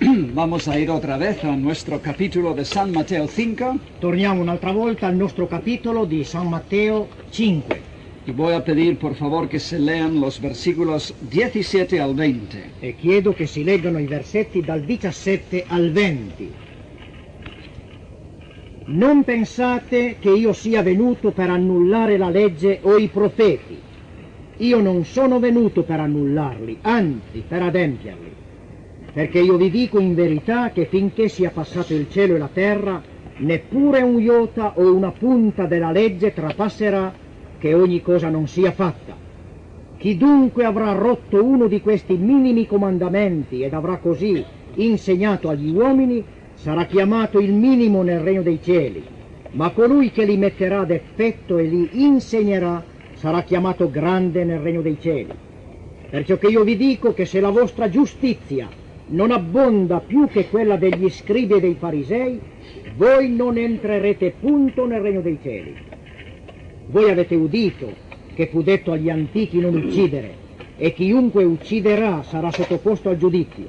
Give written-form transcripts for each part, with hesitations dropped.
Vamos a ir otra vez a nuestro capítulo de San Mateo 5. Torniamo un'altra volta al nostro capitolo di San Matteo 5. Y voy a pedir por favor que se lean los versículos 17 al 20. E chiedo che si leggano i versetti dal 17 al 20. Non pensate che io sia venuto per annullare la legge o i profeti. Io non sono venuto per annullarli, anzi per adempierli. Perché io vi dico in verità che finché sia passato il cielo e la terra, neppure un iota o una punta della legge trapasserà che ogni cosa non sia fatta. Chi dunque avrà rotto uno di questi minimi comandamenti ed avrà così insegnato agli uomini, sarà chiamato il minimo nel regno dei cieli, ma colui che li metterà ad effetto e li insegnerà sarà chiamato grande nel regno dei cieli. Perciò che io vi dico che se la vostra giustizia non abbonda più che quella degli scribi e dei farisei, voi non entrerete punto nel regno dei cieli. Voi avete udito che fu detto agli antichi non uccidere, e chiunque ucciderà sarà sottoposto al giudizio.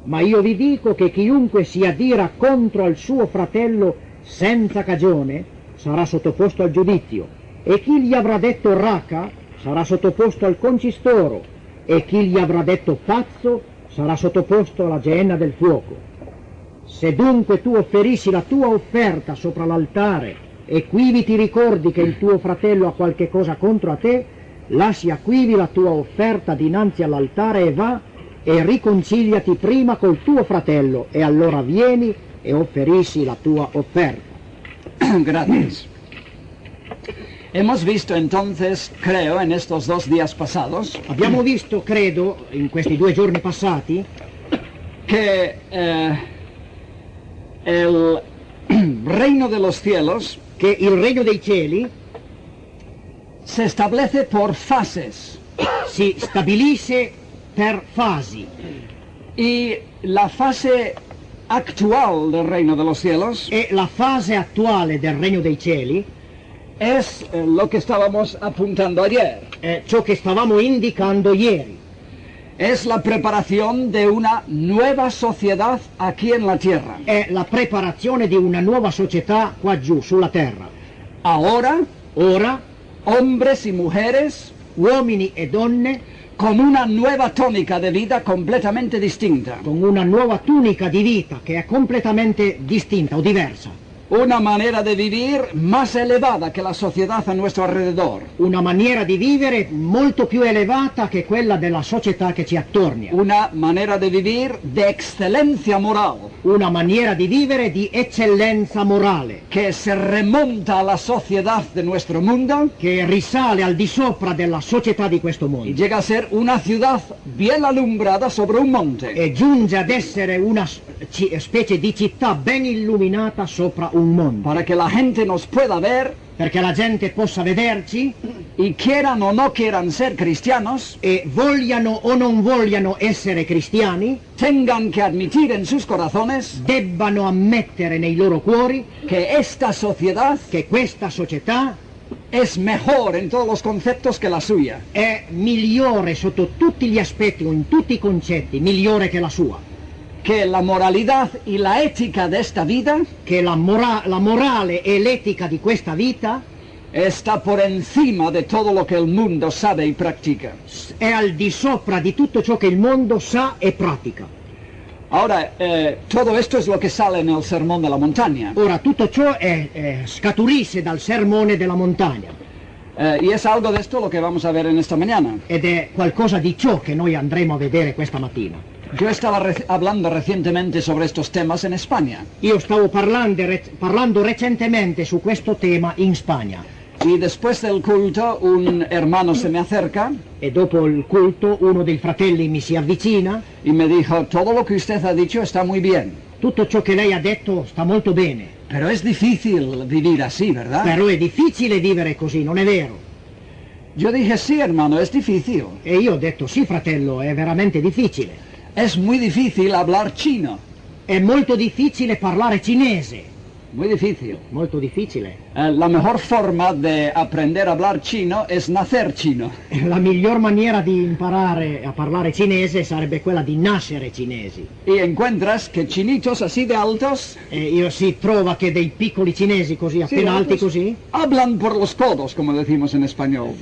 Ma io vi dico che chiunque si adira contro al suo fratello senza cagione sarà sottoposto al giudizio, e chi gli avrà detto raca sarà sottoposto al concistoro, e chi gli avrà detto pazzo sarà sottoposto alla geenna del fuoco. Se dunque tu offerissi la tua offerta sopra l'altare e quivi ti ricordi che il tuo fratello ha qualche cosa contro a te, lasci a quivi la tua offerta dinanzi all'altare e va e riconciliati prima col tuo fratello, e allora vieni e offerisci la tua offerta. Gracias. Hemos visto entonces, creo, en estos 2 días pasados, Abbiamo visto, credo, in questi 2 giorni passati, que el reino de los cielos che il regno dei cieli se establece por fases. si stabilisce per fasi, Y la fase actual del reino de los cielos e la fase attuale del regno dei cieli es lo que estábamos apuntando ayer. è ciò che stavamo indicando ieri. Es la preparación de una nueva sociedad aquí en la tierra. È la preparazione di una nuova società qua giù, sulla terra. Ahora, Ora, hombres y mujeres uomini e donne, con una nueva tónica de vida completamente distinta. con una nuova tunica di vita che è completamente distinta o diversa. Una manera de vivir más elevada que la sociedad a nuestro alrededor. Una maniera di vivere molto più elevata che quella della società che ci attornia. Una manera de vivir de excelencia moral Una maniera di vivere di eccellenza morale, que se remonta a la sociedad de nuestro mundo che risale al di sopra della società di questo y mondo llega a ser una ciudad bien alumbrada sobre un monte. e giunge ad essere una specie di città ben illuminata sopra un monte, Para que la gente nos pueda ver perché la gente possa vederci y quieran o no quieran ser cristianos, e vogliano o non vogliano essere cristiani, tengan que admitir en sus corazones debbano ammettere nei loro cuori que esta sociedad che questa società es mejor en todos los conceptos que la suya. è migliore sotto tutti gli aspetti o in tutti i concetti, migliore che la sua, Que la moralidad y la ética de esta vida che la morale e l'etica di questa vita está por encima de todo lo que el mundo sabe y practica. è al di sopra di tutto ciò che il mondo sa e pratica. Ahora, todo esto es lo que sale en el Sermón de la Montaña. Ora, tutto ciò scaturisce dal sermone della montagna, Y es algo de esto lo que vamos a ver en esta mañana. ed è qualcosa di ciò che noi andremo a vedere questa mattina. Yo estaba hablando recientemente sobre estos temas en España. Io stavo parlando recentemente su questo tema in Spagna, Y después del culto un hermano se me acerca e dopo il culto uno dei fratelli mi si avvicina. y me dijo, todo lo que usted ha dicho está muy bien, Tutto ciò che lei ha detto sta molto bene, pero es difícil vivir así, ¿verdad? però è difficile vivere così, non è vero? Yo dije, sí, hermano, es difícil. E io ho detto sì, fratello, è veramente difficile. Es muy difícil hablar chino. È molto difficile parlare cinese. Muy difícil. molto difficile. La mejor forma de aprender a hablar chino es nacer chino. La miglior maniera di imparare a parlare cinese sarebbe quella di nascere cinesi. Y encuentras que chinitos así de altos E si trova che dei piccoli cinesi così appena alti così hablan por los codos, como decimos en español.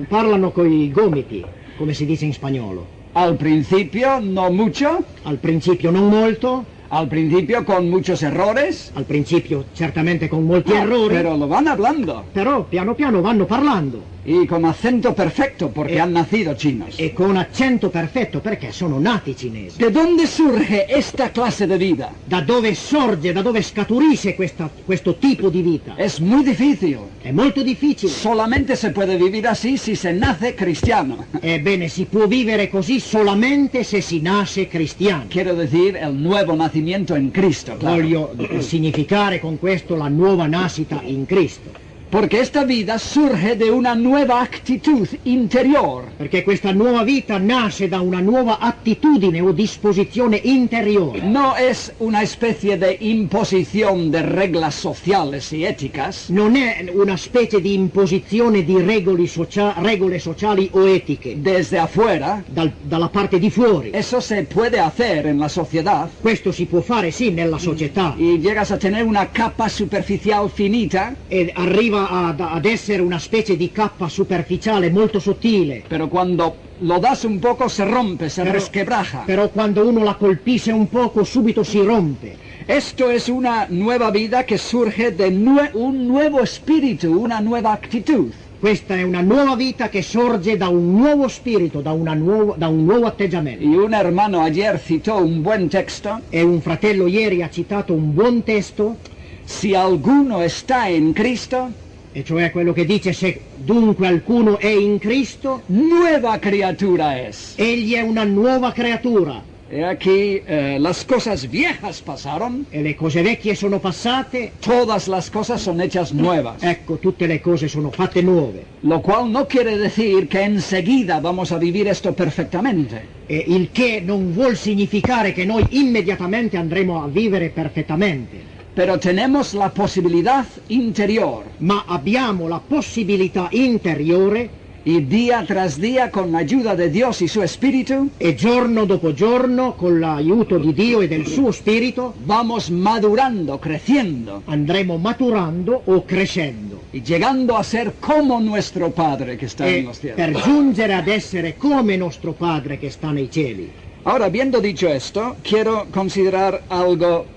parlano coi gomiti, come si dice in spagnolo. Al principio no mucho, Al principio non molto, al principio con muchos errores, al principio certamente con molti errori, pero lo van hablando. però piano piano vanno parlando Y con acento perfecto porque han nacido chinos. e con accento perfetto perché sono nati cinesi. ¿De dónde surge esta clase de vida? Da dove sorge, da dove scaturisce questo tipo di vita? Es muy difícil. È molto difficile. Solamente se puede vivir así si se nace cristiano. Ebbene, si può vivere così solamente se si nasce cristiani. Quiero decir, el nuevo nacimiento en Cristo, claro. Voglio significare con questo la nuova nascita in Cristo. Porque esta vida surge de una nueva actitud interior. Perché questa nuova vita nasce da una nueva attitudine o disposizione interiore. No es una especie de imposición de reglas sociales y éticas, Non è una specie di imposizione di regole sociali o etiche desde afuera. dalla parte di fuori. Eso se puede hacer en la sociedad Questo si può fare sì nella società y llegas a tener una capa superficial finita, ed arriva ad essere una specie di cappa superficiale molto sottile. pero cuando lo das un poco se rompe, se resquebraja. Però quando uno la colpisce un poco subito si rompe. Esto es una nueva vida que surge de un nuevo espíritu, una nueva actitud. Questa è una nuova vita che sorge da un nuovo spirito, da un nuovo atteggiamento. Y un hermano ayer citó un buen texto: E un fratello ieri ha citato un buon testo, si alguno está en Cristo, e cioè quello che dice: se dunque qualcuno è in Cristo, nueva criatura es. egli è una nuova creatura. He aquí, las cosas viejas pasaron, E le cose vecchie sono passate, todas las cosas son hechas nuevas. ecco, tutte le cose sono fatte nuove. Lo cual no quiere decir que enseguida vamos a vivir esto perfectamente. E il che non vuol significare che noi immediatamente andremo a vivere perfettamente. Pero tenemos la posibilidad interior, Ma abbiamo la possibilità interiore, y día tras día, con la ayuda de Dios y su Espíritu, e giorno dopo giorno, con l'aiuto di Dio e del suo Spirito, vamos madurando, creciendo andremo maturando o crescendo, y llegando a ser como nuestro Padre que está en e los cielos. per giungere ad essere come nostro Padre che sta nei cieli. Ahora, habiendo dicho esto, quiero considerar algo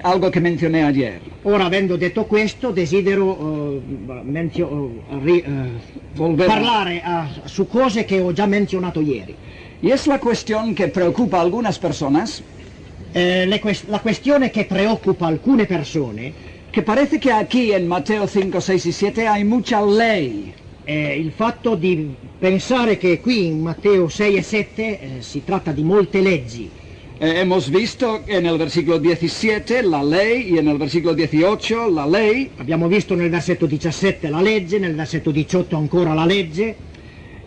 algo que mencioné ayer. Ora, avendo detto questo, desidero parlare su cose che ho già menzionato ieri. Y es la cuestión que preocupa a algunas personas, La questione che preoccupa alcune persone que parece que aquí en Mateo 5, 6 y 7 hay mucha ley. è il fatto di pensare che qui in Matteo 6 e 7 si tratta di molte leggi. Hemos visto en el versículo 17 la ley y en el versículo 18 la ley. Abbiamo visto nel versetto 17 la legge, nel versetto 18 ancora la legge.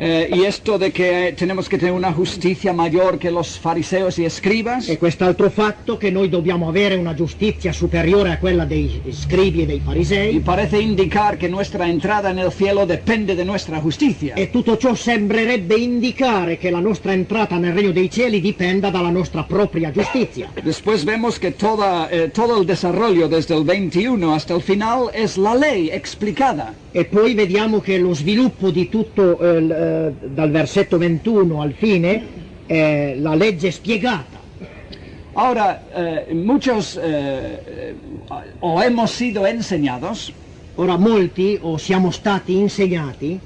Y esto de que tenemos que tener una justicia mayor que los fariseos y escribas. E quest'altro fatto che noi dobbiamo avere una giustizia superiore a quella dei scribi e dei Y farisei. parece indicar que nuestra entrada en el cielo depende de nuestra justicia. E tutto ciò sembrerebbe indicare che la nostra entrata nel regno dei cieli dipenda dalla nostra propria giustizia. Después vemos que todo el desarrollo desde el 21 hasta el final es la ley explicada. E poi vediamo che lo sviluppo di tutto dal versetto 21 al fine è la legge spiegata. Ahora, muchos o hemos sido enseñados Ora molti o siamo stati insegnati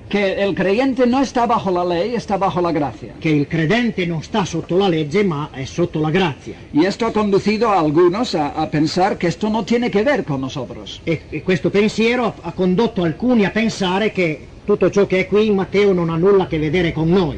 que el creyente no está bajo la ley, está bajo la gracia. che il credente non sta sotto la legge ma è sotto la grazia. Y esto ha conducido a algunos a pensar que esto no tiene que ver con nosotros. E questo pensiero ha condotto alcuni a pensare che tutto ciò che è qui in Matteo non ha nulla a che vedere con noi.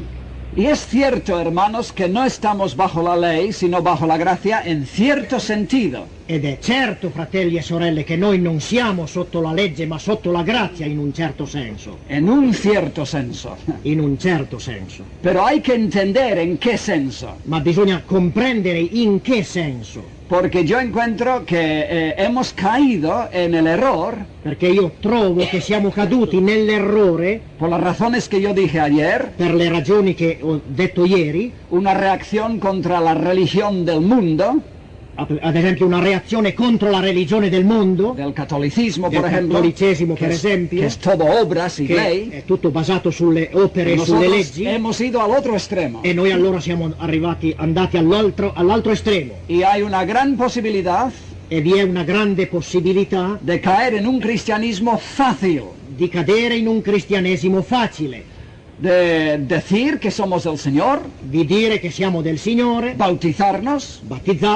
Y es cierto, hermanos, que no estamos bajo la ley, sino bajo la gracia en cierto sentido. Ed è certo, fratelli e sorelle, che noi non siamo sotto la legge ma sotto la grazia in un certo senso. En un cierto senso. In un certo senso. Pero hay que entender en qué senso. Ma bisogna comprendere in che senso. Porque yo encuentro que hemos caído en el error, Perché io trovo che siamo caduti nell'errore, por las razones que yo dije ayer, per le ragioni che ho detto ieri, una reacción contra la religión del mundo, ad esempio una reazione contro la religione del mondo, del catolicismo, del por ejemplo, cattolicesimo que per es, esempio, que es todo obras y che ley. è tutto basato sulle opere e sulle Nosotros leggi, hemos ido al otro extremo. e noi allora siamo andati all'altro estremo. Y hay una gran posibilidad E vi è una grande possibilità de caer en un cristianismo fácil, di cadere in un cristianesimo facile, de decir que somos del Señor, di dire che siamo del Signore, bautizarnos,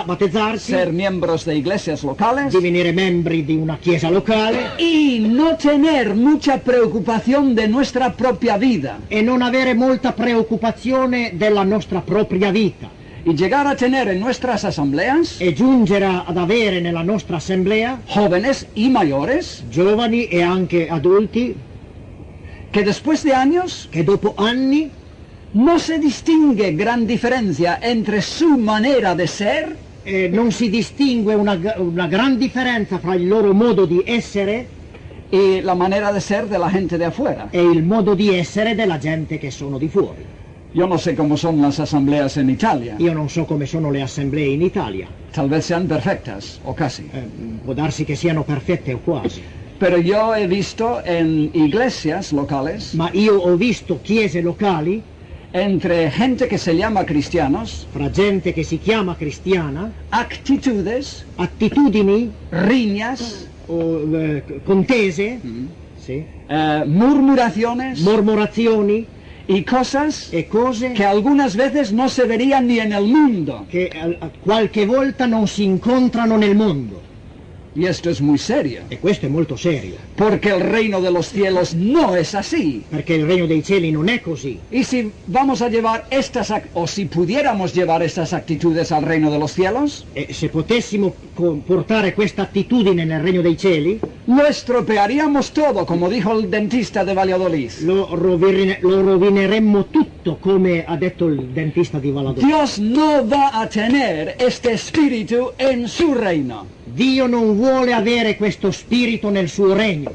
battezzarsi, ser miembros de iglesias locales divenire membri di una chiesa locale y no tener mucha preocupación de nuestra propia vida e non avere molta preoccupazione della nostra propria vita, y llegar a tener en nuestras asambleas e giungere ad avere nella nostra assemblea jóvenes y mayores giovani e anche adulti que después de años che dopo anni no se distingue gran diferencia entre su manera de ser non si distingue una gran differenza fra il loro modo di essere y la manera de ser de la gente de afuera. e il modo di essere della gente che sono di fuori. Yo no sé cómo son las asambleas en Italia, Io non so come sono le assemblee in Italia, tal vez sean perfectas o casi, può darsi che siano perfette o quasi, pero yo he visto en iglesias locales, ma io ho visto chiese locali entre gente que se llama cristianos, fra gente che si chiama cristiana, actitudes, attitudini riñas, o contese, sì, murmuraciones mormorazioni y cosas e cose que algunas veces no se verían ni en el mundo. che qualche volta non si incontrano nel mondo. Y esto es muy serio, E questo è molto serio, porque el reino de los cielos no es así. perché il regno dei cieli non è così. Y si vamos a llevar o si pudiéramos llevar estas actitudes al reino de los cielos, E se potessimo portare questa attitudine nel regno dei cieli, lo estropearíamos todo, como dijo el dentista de Valladolid. lo rovineremmo tutto, come ha detto il dentista di Valladolid. Dios no va a tener este espíritu en su reino. Dio non vuole avere questo spirito nel suo regno.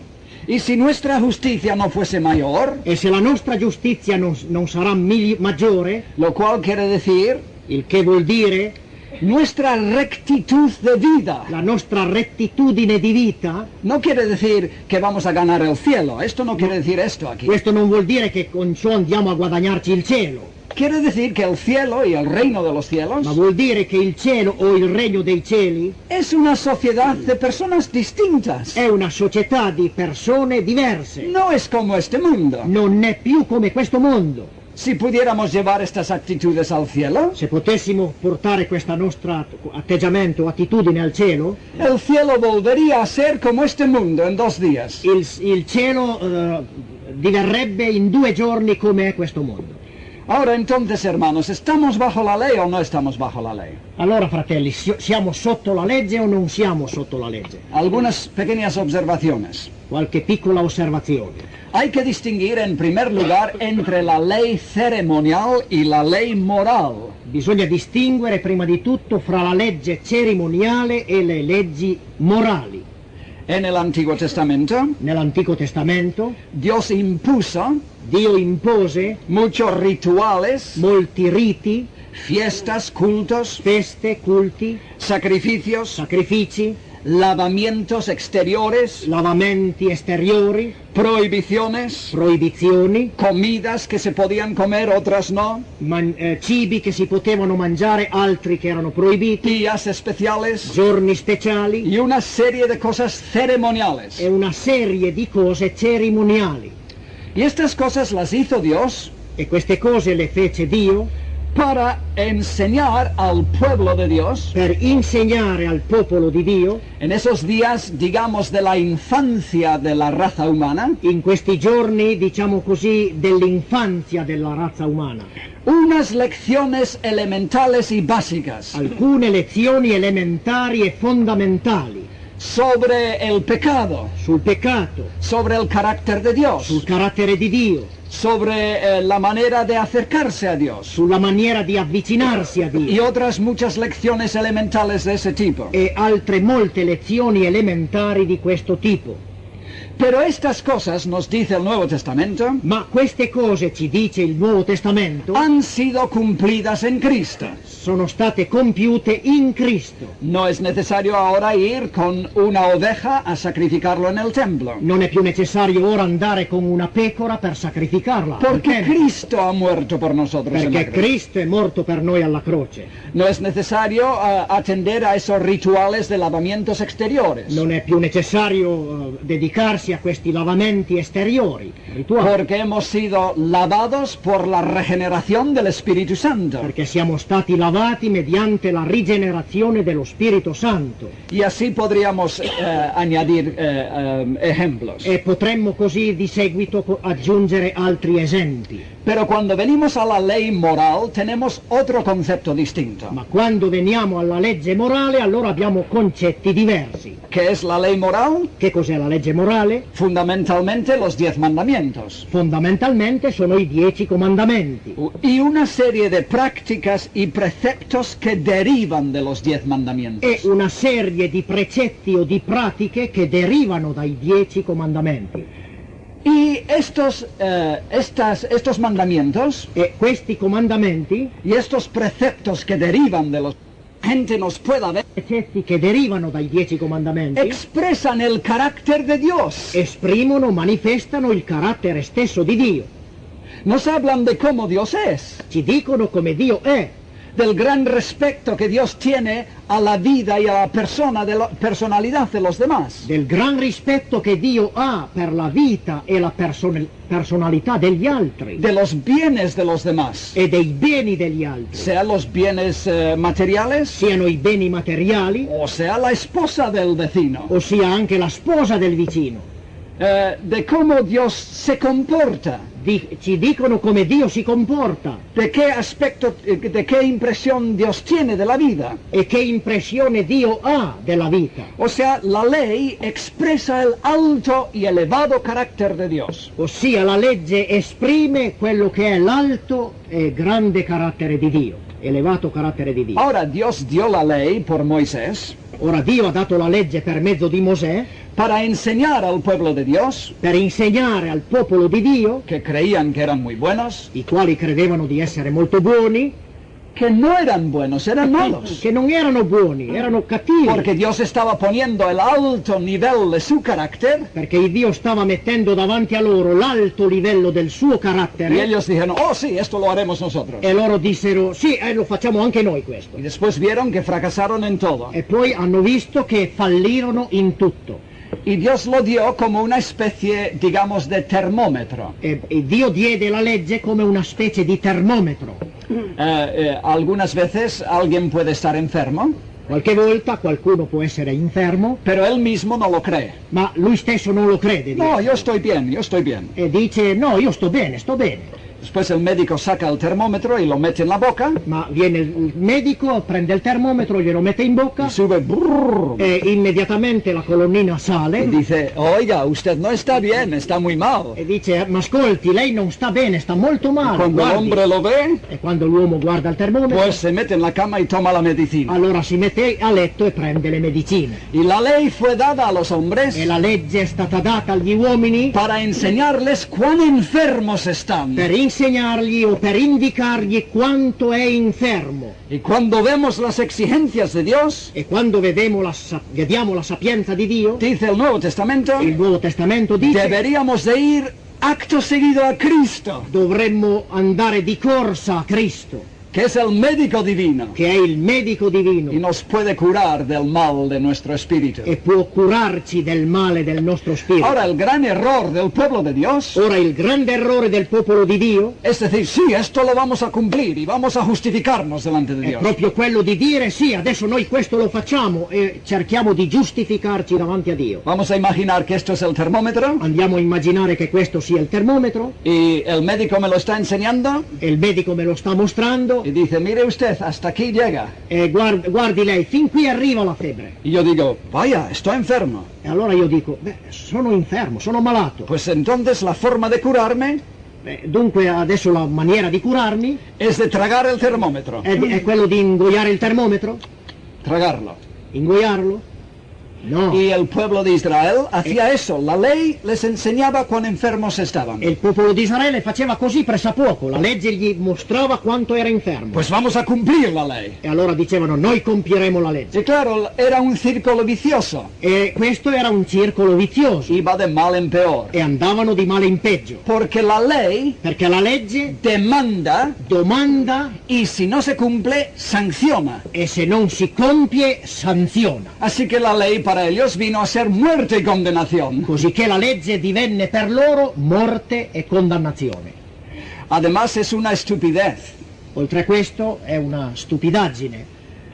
Y si nuestra justicia no fuese mayor, E se la nostra giustizia non sarà maggiore, lo cual quiere decir il che vuol dire nuestra rectitud de vida, la nostra rettitudine di vita, no quiere decir que vamos a ganar el cielo. Esto no quiere decir esto aquí. questo non vuol dire che con ciò andiamo a guadagnarci il cielo, Quiere decir que el cielo y el reino de los cielos ma vuol dire che il cielo o il regno dei cieli es una sociedad de personas distintas. è una società di persone diverse, No es como este mundo. non è più come questo mondo. Si pudiéramos llevar estas actitudes al cielo, Se potessimo portare questo nostro atteggiamento, attitudine al cielo, el cielo volvería a ser como este mundo en 2 días. il cielo diverrebbe in 2 giorni come è questo mondo. Ahora entonces, hermanos, ¿estamos bajo la ley o no estamos bajo la ley? Allora, fratelli, siamo sotto la legge o non siamo sotto la legge? Algunas pequeñas observaciones. Qualche piccola osservazione. Hay que distinguir en primer lugar entre la ley ceremonial y la ley moral. Bisogna distinguere prima di tutto fra la legge cerimoniale e le leggi morali. En el Antiguo Testamento, Nell'Antico Testamento Dios impuso Dio impose muchos rituales, molti riti, fiestas, cultos, feste, culti, sacrificios, sacrifici, lavamientos exteriores, lavamenti esteriori, prohibiciones, proibizioni, comidas que se podían comer, otras no, cibi che si potevano mangiare, altri che erano proibiti, días especiales giorni speciali y una serie de cosas ceremoniales. e una serie di cose cerimoniali. Y estas cosas las hizo Dios E queste cose le fece Dio para enseñar al pueblo de Dios per insegnare al popolo di Dio, en esos días, digamos, de la infancia de la raza humana, in questi giorni, diciamo così, dell'infanzia della razza umana, unas lecciones elementales y básicas alcune lezioni elementari e fondamentali sobre el pecado, sul peccato, sobre el carácter de Dios, sul carattere di Dio, sobre la manera de acercarse a Dios sulla maniera di avvicinarsi a y Dio otras muchas lecciones elementales de ese tipo. e altre molte lezioni elementari di questo tipo. Pero estas cosas, nos dice el Nuevo Testamento, Ma queste cose, ci dice il Nuovo Testamento, han sido cumplidas en Cristo. sono state compiute in Cristo. No es necesario ahora ir con una oveja a sacrificarlo en el templo, Non è più necessario ora andare con una pecora per sacrificarla, al porque tempio, Cristo ha muerto por nosotros en la perché cruz. Cristo è morto per noi alla croce. No es necesario atender a esos rituales de lavamientos exteriores, Non è più necessario dedicarsi a questi lavamenti esteriori, rituali, porque hemos sido lavados por la regeneración del Espíritu Santo. perché siamo stati lavati mediante la rigenerazione dello Spirito Santo. Y así podríamos añadir ejemplos. E potremmo così di seguito aggiungere altri esempi. Pero cuando venimos a la ley moral tenemos otro concepto distinto. Ma quando veniamo alla legge morale, allora abbiamo concetti diversi. ¿Qué es la ley moral? Che cos'è la legge morale? Fundamentalmente los 10 mandamientos. Fondamentalmente sono i 10 comandamenti Y una serie de prácticas y preceptos que derivan de los 10 mandamientos. e una serie di precetti o di pratiche che derivano dai 10 comandamenti. Y estos mandamientos E questi comandamenti, y estos preceptos que derivan de los... gente nos pueda ver, precetti che derivano dai 10 comandamenti, expresan el carácter de Dios. esprimono, manifestano il carattere stesso di Dio. Nos hablan de cómo Dios es, Ci dicono come Dio è, del gran respeto que Dios tiene a la vida y a la personalidad de los demás. del gran rispetto che Dio ha per la vita e la personalità degli altri De los bienes de los demás, e dei beni degli altri, sea los bienes materiales siano i beni materiali o sea la esposa del vecino, o sia anche la sposa del vicino. de cómo Dios se comporta, Ci dicono come Dio si comporta de qué aspecto, de qué impresión Dios tiene de la vida. e che impressione Dio ha della vita. O sea, la ley expresa el alto y elevado carácter de Dios. Ossia la legge esprime quello che è l'alto e grande carattere di Dio, elevato carattere di Dio. Ahora, Dios dio la ley por Moisés Ora Dio ha dato la legge per mezzo di Mosè para enseñar al pueblo de Dios, per insegnare al popolo di Dio, que creían que eran muy buenos, i quali credevano di essere molto buoni, que no eran buenos, eran malos. che non erano buoni, erano cattivi, Porque Dios estaba poniendo el alto nivel de su carácter perché Dio stava mettendo davanti a loro l'alto livello del suo y carattere ellos dijeron, oh sí, esto lo haremos nosotros. e loro dissero sì, lo facciamo anche noi questo. Y después vieron que fracasaron en todo. E poi hanno visto che fallirono in tutto. Y Dios lo dio como una especie, digamos, de termómetro. E Dio diede la legge come una specie di termometro. Algunas veces alguien puede estar enfermo, Qualche volta qualcuno può essere infermo, pero él mismo no lo cree. ma lui stesso non lo crede. No, yo estoy bien, yo estoy bien. E dice no, io sto bene, sto bene. Después el médico saca el termómetro y lo mete en la boca Ma viene il medico, prende il termometro, glielo mette in bocca y sube brrr, e immediatamente la colonnina y sale dice, oiga, usted no está bien, está muy mal. e dice ma ascolti, lei non sta bene, sta molto male. Cuando el guardi. hombre lo ve, E quando l'uomo guarda il termometro, pues se mete en la cama y toma la medicina. allora si mette a letto e prende le medicine. Y la ley fue dada a los hombres E la legge è stata data agli uomini para enseñarles cuán enfermos están. per insegnargli o per indicargli quanto è infermo. Y cuando vemos las exigencias de Dios, E quando vediamo la sapienza di Dio, dice el Nuevo Testamento, il Nuovo Testamento dice deberíamos de ir acto seguido a Cristo. dovremmo andare di corsa a Cristo. que es el médico divino che è il medico divino y nos puede curar del mal de nuestro espíritu. e può curarci del male del nostro spirito. Ahora, el gran error del pueblo de Dios Ora il grande errore del popolo di Dio es decir, sí, esto lo vamos a cumplir y vamos a justificarnos delante de è Dios. proprio quello di dire sì, adesso noi questo lo facciamo e cerchiamo di giustificarci davanti a Dio. Vamos a imaginar que esto es el termómetro Andiamo a immaginare che questo sia il termometro y el médico me lo está enseñando e il medico me lo sta mostrando y dice, mire usted, hasta aquí llega. e guardi lei, fin qui arriva la febbre. Y yo digo, vaya, estoy enfermo. E allora io dico, beh, sono infermo, sono malato. Pues entonces la forma de curarme Dunque adesso la maniera di curarmi es de tragar el termómetro, è quello di ingoiare il termometro, tragarlo. ingoiarlo. No, Y el pueblo de Israel hacía eso. La ley les enseñaba cuán enfermos estaban. e il popolo di Israele faceva così pressappoco, la legge gli mostrava quanto era infermo. Pues vamos a cumplir la ley. E allora dicevano, noi compieremo la legge. Y claro, era un círculo vicioso. E questo era un circolo vizioso Iba de mal en peor. e andavano di male in peggio, Porque la ley perché la legge demanda domanda y si no se cumple, sanciona. e se non si compie sanziona. Así que la ley para ellos vino a ser muerte y condenación. Così che la legge divenne per loro morte e condannazione. Además es una estupidez. Oltre a questo è una stupidaggine,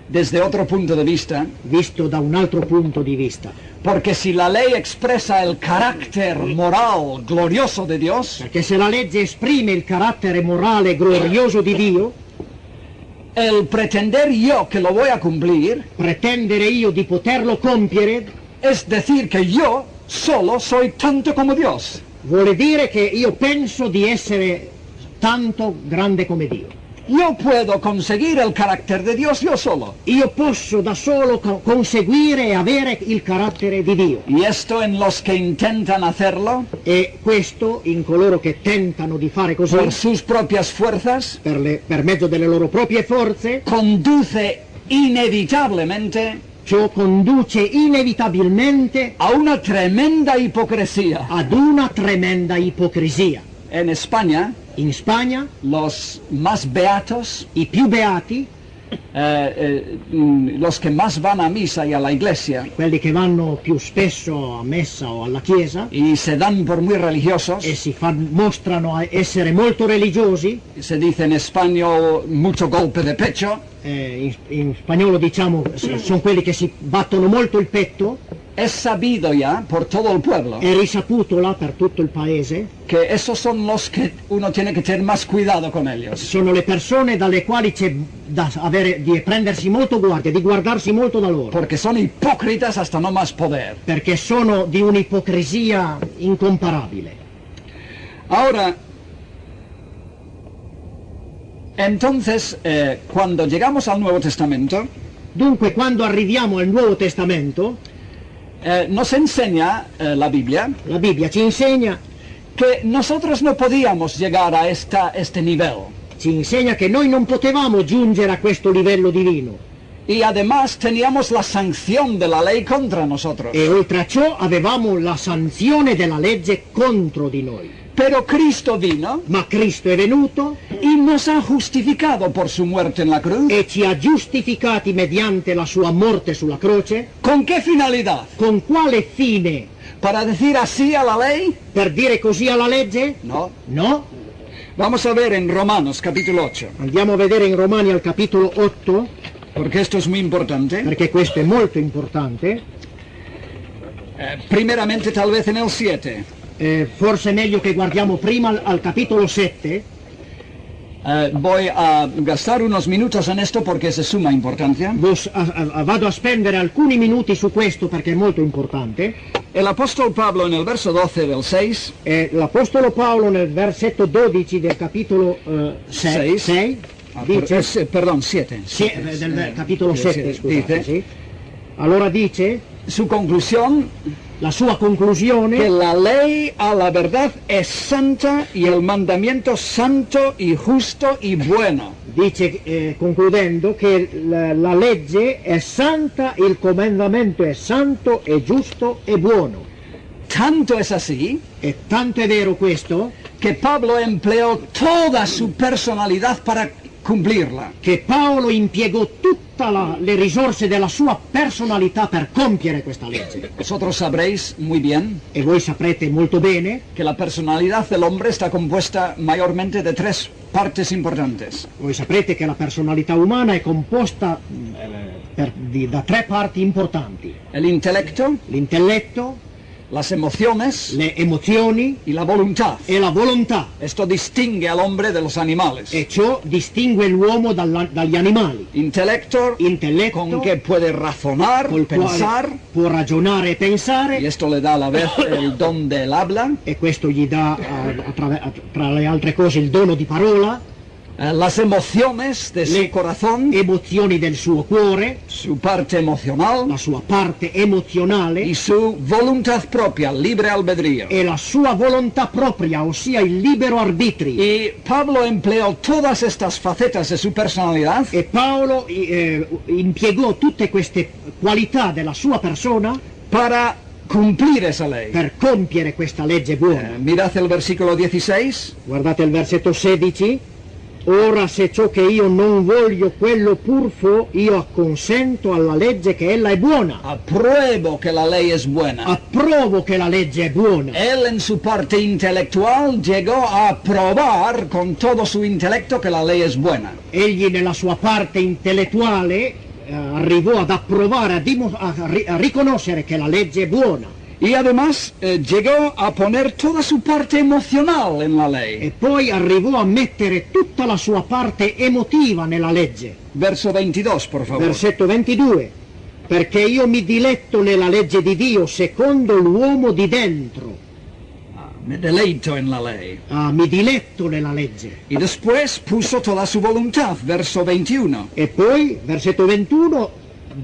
Desde otro punto de vista, visto da un altro punto di vista. porque si la ley expresa el carácter moral glorioso de Dios, Perché se la legge esprime il carattere morale glorioso di Dio, el pretender yo que lo voy a cumplir, pretendere io di poterlo compiere, es decir que yo solo soy tanto como Dios. vuole dire che io penso di essere tanto grande come Dio. Yo puedo conseguir el carácter de Dios yo solo. Io posso da solo conseguire e avere il carattere di Dio. Y esto en los que intentan hacerlo E questo in coloro che tentano di fare così, por sus propias fuerzas, per mezzo delle loro proprie forze, conduce inevitablemente ciò conduce inevitabilmente a una tremenda hipocresía. ad una tremenda ipocrisia. En España, In Spagna los más beatos, i più beati, los que más van a misa y a la iglesia quelli che vanno più spesso a messa o alla chiesa y se dan por muy religiosos, e mostrano a essere molto religiosi, se dice en español mucho golpe de pecho, in spagnolo diciamo sono quelli che si battono molto il petto, es sabido ya por todo el pueblo è risaputo là per tutto il paese, que esos son los que uno tiene que tener más cuidado con ellos. sono le persone dalle quali c'è da avere, di prendersi molto guardia, di guardarsi molto da loro, Porque son hipócritas hasta no más poder. perché sono di un'ipocrisia incomparabile. Ahora, entonces, cuando llegamos al Nuevo Testamento, Dunque quando arriviamo al Nuovo Testamento, nos enseña la Biblia la Bibbia ci insegna que nosotros no podíamos llegar a este nivel. ci insegna che noi non potevamo giungere a questo livello divino Y además teníamos la sanción de la ley contra nosotros. e oltre a ciò avevamo la sanzione della legge contro di noi. Pero Cristo vino Ma Cristo è venuto y nos ha justificado por su muerte en la cruz. e ci ha giustificati mediante la sua morte sulla croce. ¿Con qué finalidad? Con quale fine? ¿Para decir así a la ley? Per dire così alla legge? No. No. Vamos a ver en Romanos capítulo 8, Andiamo a vedere in Romani al capitolo 8, porque esto es muy importante. perché questo è molto importante. Primeramente tal vez en el 7. Forse è meglio che guardiamo prima al capitolo 7. Voy a gastar unos minutos en esto porque es de suma importancia. Vado a spendere alcuni minuti su questo perché è molto importante. El apóstol Pablo en el verso 12 del 6, L'Apostolo Paolo nel versetto 12 del capitolo 6 dice, perdón, 7. del capitolo 7, scusate, Dice, sì. Allora dice, su conclusión, la sua que conclusione, la ley a la verdad es santa y el mandamiento santo y justo y bueno. dice concludendo che la legge è santa, il comandamento è santo, è giusto e buono. Tanto es así E tanto è vero questo que Pablo empleó toda su personalidad para cumplirla. che Paolo impiegò tutte le risorse della sua personalità per compiere questa legge. Vosotros sabréis muy bien E voi saprete molto bene, que la personalidad del hombre está compuesta mayormente de tres partes importantes. voi saprete che la personalità umana è composta da tre parti importanti: El intelecto, l'intelletto, las emociones le emozioni y la voluntad. e la volontà. Esto distingue al hombre de los animales. E ciò distingue l'uomo dagli animali. Intelecto, Intelletto, con que puede razonar, col pensar, quale può ragionare e pensare, y esto le da a la vez el don del habla. e questo gli dà, tra le altre cose, il dono di parola, Las emociones de su corazón, emozioni del suo cuore, su parte emocional la sua parte emozionale y su voluntad propia, libre albedrío. e la sua volontà propria, ossia il libero arbitrio. Y Pablo empleó todas estas facetas de su personalidad E Paolo impiegò tutte queste qualità della sua persona para cumplir esa ley. per compiere questa legge buona. Mirad el versículo 16. Guardate il versetto 16. Ora se ciò che io non voglio quello pur fo, io acconsento alla legge che ella è buona. Apruebo que la ley es buena. Approvo che la legge è buona. Él en su parte intelectual llegó a probar con todo su intelecto que la ley es buena. Egli nella sua parte intellettuale arrivò ad approvare, a riconoscere che la legge è buona. Y además llegó a poner toda su parte emocional en la ley. E poi arrivò a mettere tutta la sua parte emotiva nella legge. Verso 22, por favor. Versetto 22. Perché io mi diletto nella legge di Dio secondo l'uomo di dentro. Me deleito en la ley. Mi diletto nella legge. Y después puso toda su voluntad, verso 21. E poi, versetto 21,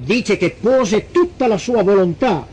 dice che pose tutta la sua volontà.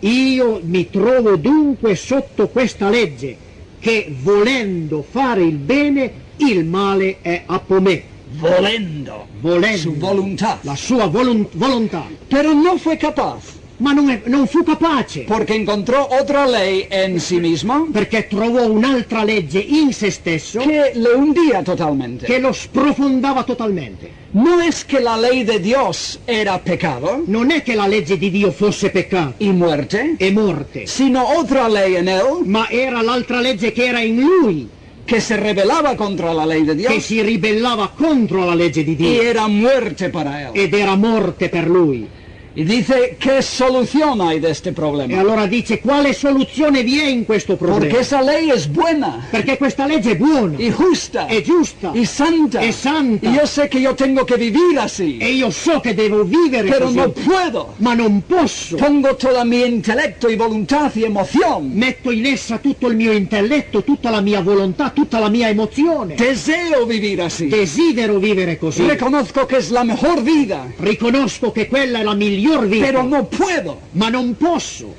Io mi trovo dunque sotto questa legge, che volendo fare il bene, il male è appo me. Volendo. Su voluntad. La sua volontà. Pero no fue capaz, Ma non fu capace, porque encontró otra ley en sí mismo perché trovò un'altra legge in se stesso que le hundía totalmente. che lo sprofondava totalmente. No es que la ley de Dios era pecado Non è che la legge di Dio fosse peccato y muerte, e morte, sino otra ley en él ma era l'altra legge che era in lui, que se rebelaba contra la ley de che Dios si ribellava contro la legge di y Dio era muerte para él. ed era morte per lui. Y dice, ¿qué solución hay de este E problema? allora dice: quale soluzione vi è in questo Porque problema? esa ley es buena Perché questa legge è buona, y justa è giusta, y santa. è santa. Y yo sé que yo tengo que vivir así, e io so che devo vivere pero così, no puedo. ma non posso. Pongo toda mi intelecto y voluntad y emoción. Metto in essa tutto il mio intelletto, tutta la mia volontà, tutta la mia emozione. Deseo vivir así. Desidero vivere così. Reconozco que es la mejor vida, Riconosco che quella è la miglior vita, pero no puedo. ma non posso.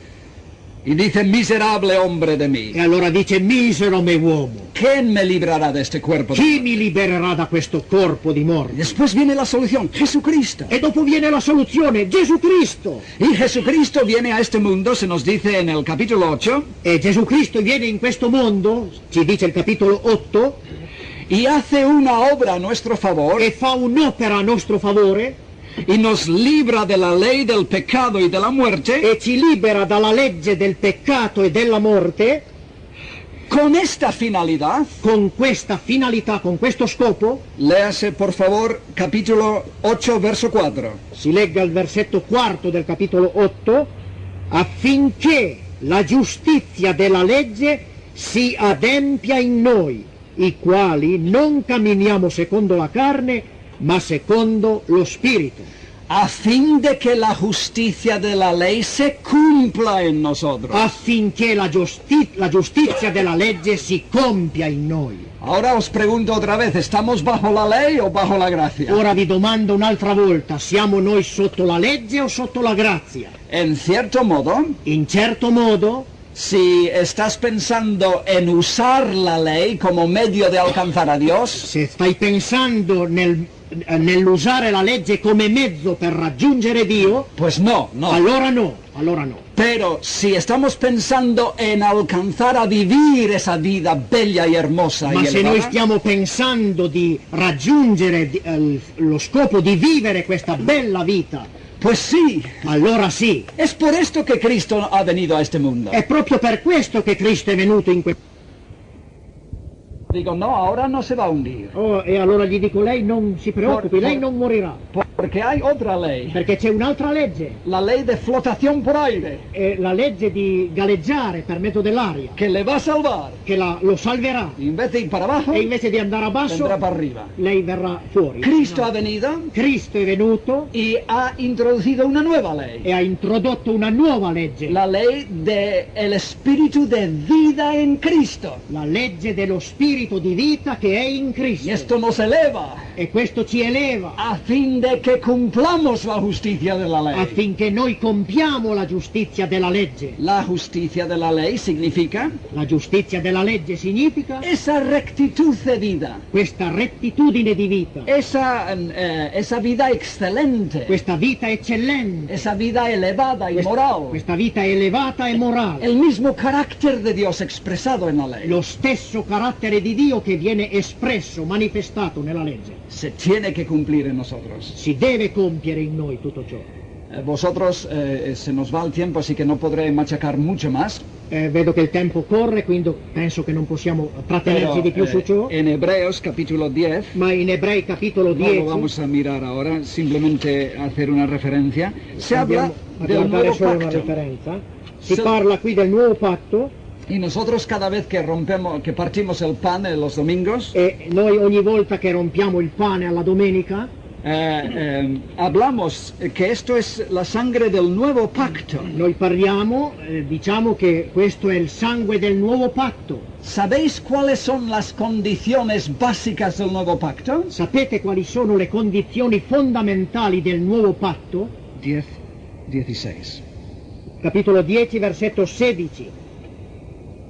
Y dice, miserable hombre de mí, E allora dice: misero me uomo, ¿quién me librará de este cuerpo? chi mi libererà da questo corpo di Y morte? después viene la solución, Jesucristo. E dopo viene la soluzione: Gesù Cristo. Y Jesucristo viene a este mundo, se nos dice en el capítulo 8, E Gesù Cristo viene in questo mondo, ci dice il capitolo 8, y hace una obra a nuestro favor e fa un'opera a nostro favore y nos libra de la ley del pecado y de la muerte e ci libera dalla legge del peccato e della morte. con esta finalidad. Con questa finalità, con questo scopo, Léase por favor capítulo 8 verso 4. si legga il versetto 4 del capitolo 8, affinché la giustizia della legge si adempia in noi, i quali non camminiamo secondo la carne, ma secondo lo Spirito, A fin de que la justicia de la ley se cumpla en nosotros. affinché la giustizia della legge si compia in noi. Ahora os pregunto otra vez, ¿estamos bajo la ley o bajo la gracia? Ora vi domando un'altra volta: siamo noi sotto la legge o sotto la grazia? En cierto modo, In certo modo, si estás pensando en usar la ley como medio de alcanzar a Dios, se stai pensando nell'usare la legge come mezzo per raggiungere Dio, pues no. allora no. Pero si estamos pensando en alcanzar a vivir esa vida bella y hermosa Ma y se noi elevada, stiamo pensando di raggiungere lo scopo di vivere questa bella vita, pues sí, allora sì. es por esto que Cristo ha venido a este mundo. È proprio per questo che Cristo è venuto in questo. Digo, no, ahora no se va a hundir, Oh, e allora gli dico, lei non si preoccupi, lei non morirà, porque hay otra ley, perché c'è un'altra legge, la ley de flotación por aire, è la legge di galleggiare per mezzo dell'aria, que le va a salvar. che lo salverà, Y en vez de ir para abajo, e invece di andare a basso, vendrá para arriba. lei verrà fuori. Cristo No. ha venido Cristo è venuto y ha introducido una nueva ley, e ha introdotto una nuova legge, la ley del espíritu de vida en Cristo. la legge dello spirito di vita che è in Y Cristo. esto nos eleva E questo ci eleva a fin de que cumplamos la justicia de la ley. affinché noi compiamo la giustizia della legge. La justicia de la ley significa La giustizia della legge significa esa rectitud de vida, questa rettitudine di vita, esa vida excelente, questa vita eccellente, esa vida elevada y moral, questa vita elevata e morale, el mismo carácter de Dios expresado en la ley. lo stesso carattere di Dio che viene espresso, manifestato nella legge. Se tiene que cumplir en nosotros. Si deve compiere in noi tutto ciò. Vosotros, se nos va el tiempo, así que no podré machacar mucho más. Vedo che il tempo corre, quindi penso che non possiamo trattenerci Pero di più su ciò, en Hebreos capítulo 10, ma in Ebrei capitolo no 10 lo vamos a mirar ahora, simplemente hacer una referencia. Se habla andiamo a del guardare nuevo solo una pacto. referenza. Si Se- parla qui del nuovo patto Y nosotros cada vez que que partimos el pan los domingos, e noi ogni volta che rompiamo il pane alla domenica hablamos que esto es la sangre del nuevo pacto. noi parliamo, diciamo che questo è il sangue del nuovo patto. ¿Sabéis cuáles son las condiciones básicas del nuevo pacto? Sapete quali sono le condizioni fondamentali del nuovo patto? 10, 16. Capitolo 10, versetto 16.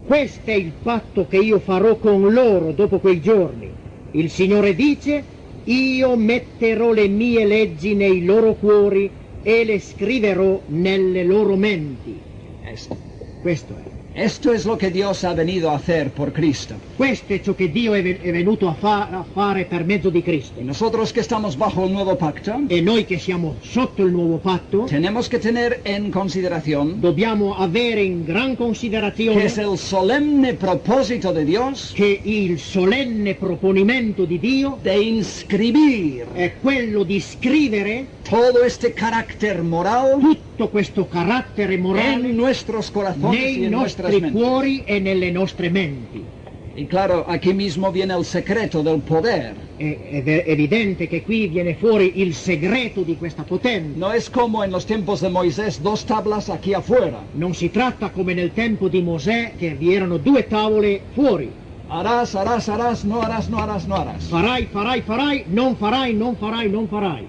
Questo è il patto che io farò con loro dopo quei giorni. Il Signore dice, io metterò le mie leggi nei loro cuori e le scriverò nelle loro menti. Questo è. Esto es lo que Dios ha venido a hacer por Cristo. Questo è ciò che Dio è venuto a fare per mezzo di Cristo. Y nosotros que estamos bajo el nuevo pacto, E noi che siamo sotto il nuovo patto tenemos que tener en consideración dobbiamo avere in gran que considerazione es el solemne propósito de Dios che il solenne proponimento di Dio de inscribir è quello di scrivere todo este carácter moral tutto questo carattere morale en nuestros corazones y nei en nuestras nostri mentes. cuori e nelle nostre menti. Y claro, aquí mismo viene el secreto del poder. Ed è evidente che qui viene fuori il segreto di questa potenza. No es como en los tiempos de Moisés, 2 tablas aquí afuera. Non si tratta come nel tempo di Mosè che vi erano 2 tavole fuori. Harás, harás, harás, no harás, no harás, no harás. Farai, farai, farai, non farai, non farai, non farai.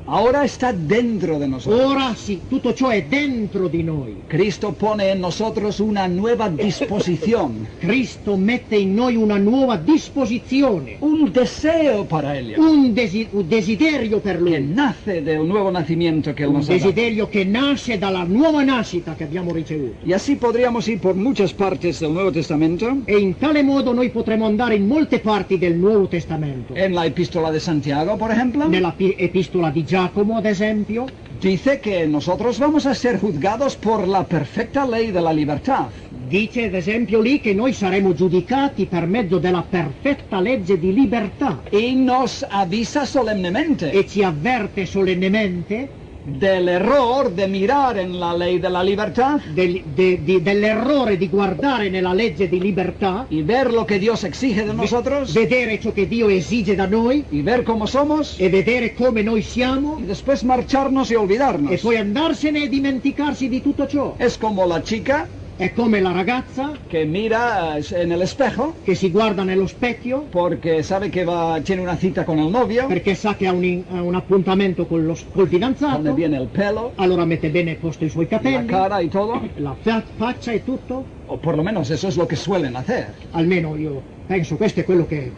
Ahora está dentro de nosotros. Ora sì, tutto ciò è dentro di noi. Cristo pone en nosotros una nueva disposición, Cristo mette in noi una nuova disposizione, un deseo para Él, un desiderio per que Lui, nace del nuevo nacimiento que Él un nos ha dado. desiderio che nasce dalla nuova nascita che abbiamo ricevuto. Y así podríamos ir por muchas partes del Nuevo Testamento. E in tale modo noi potremo andare in molte parti del Nuovo Testamento. En la epístola de Santiago, por ejemplo, Nella epistola di Giacomo, ad esempio, dice que nosotros vamos a ser juzgados por la perfecta ley de la libertad. dice ad esempio lì che noi saremo giudicati per mezzo della perfetta legge di libertà Y nos avisa solemnemente e ci avverte solennemente del error de mirar en la ley de la libertad dell'errore di guardare nella legge di libertà, y ver lo que Dios exige de nosotros vedere ciò che Dio esige da noi y ver cómo somos e vedere come noi y siamo después marcharnos y olvidarnos. e poi andarsene e dimenticarsi di tutto ciò. Es como la chica È come la ragazza que mira en el espejo che si guarda nello specchio porque sabe que tiene una cita con el novio, perché sa che ha un appuntamento col pone fidanzato, bien el pelo, allora mette bene posto i suoi la capelli, cara y todo, la faccia e tutto. o por lo menos eso es lo que suelen hacer. Almeno io penso questo è quello che